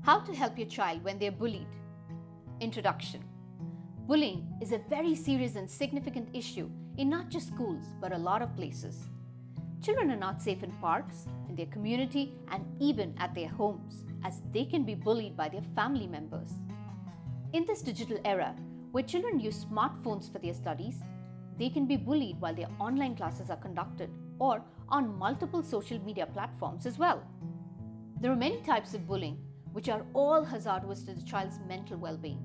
How to help your child when they're bullied. Introduction. Bullying is a very serious and significant issue in not just schools but a lot of places. Children are not safe in parks, in their community, and even at their homes, as they can be bullied by their family members. In this digital era, where children use smartphones for their studies, they can be bullied while their online classes are conducted or on multiple social media platforms as well. There are many types of bullying, which are all hazardous to the child's mental well-being.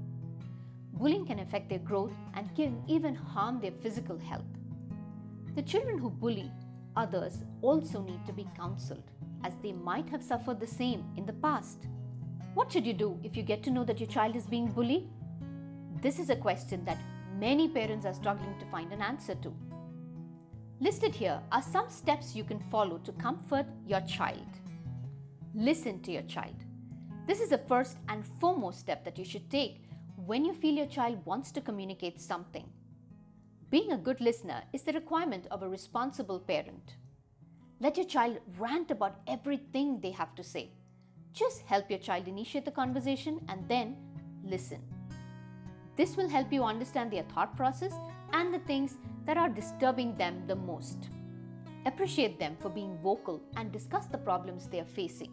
Bullying can affect their growth and can even harm their physical health. The children who bully others also need to be counseled, as they might have suffered the same in the past. What should you do if you get to know that your child is being bullied? This is a question that many parents are struggling to find an answer to. Listed here are some steps you can follow to comfort your child. Listen to your child. This is the first and foremost step that you should take when you feel your child wants to communicate something. Being a good listener is the requirement of a responsible parent. Let your child rant about everything they have to say. Just help your child initiate the conversation and then listen. This will help you understand their thought process and the things that are disturbing them the most. Appreciate them for being vocal and discuss the problems they are facing.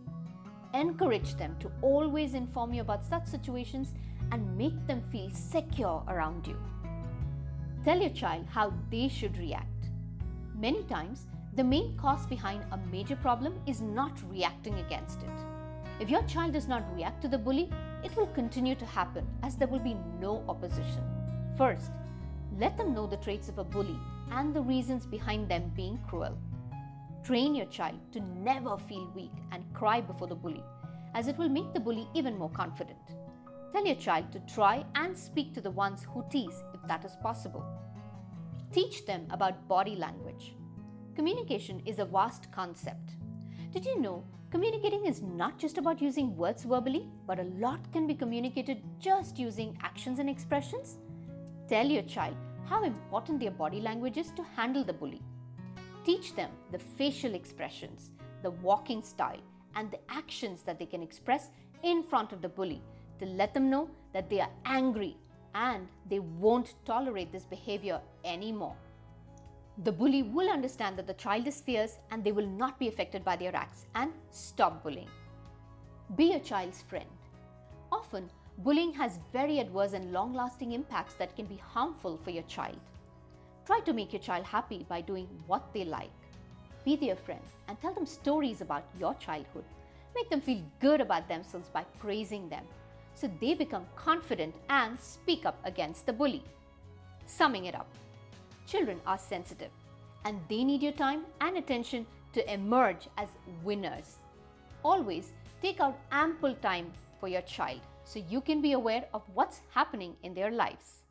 Encourage them to always inform you about such situations and make them feel secure around you. Tell your child how they should react. Many times, the main cause behind a major problem is not reacting against it. If your child does not react to the bully, it will continue to happen as there will be no opposition. First, let them know the traits of a bully and the reasons behind them being cruel. Train your child to never feel weak and cry before the bully, as it will make the bully even more confident. Tell your child to try and speak to the ones who tease if that is possible. Teach them about body language. Communication is a vast concept. Did you know communicating is not just about using words verbally, but a lot can be communicated just using actions and expressions? Tell your child how important their body language is to handle the bully. Teach them the facial expressions, the walking style, and the actions that they can express in front of the bully to let them know that they are angry and they won't tolerate this behavior anymore. The bully will understand that the child is fierce and they will not be affected by their acts and stop bullying. Be your child's friend. Often, bullying has very adverse and long-lasting impacts that can be harmful for your child. Try to make your child happy by doing what they like. Be their friend and tell them stories about your childhood. Make them feel good about themselves by praising them, so they become confident and speak up against the bully. Summing it up, children are sensitive and they need your time and attention to emerge as winners. Always take out ample time for your child so you can be aware of what's happening in their lives.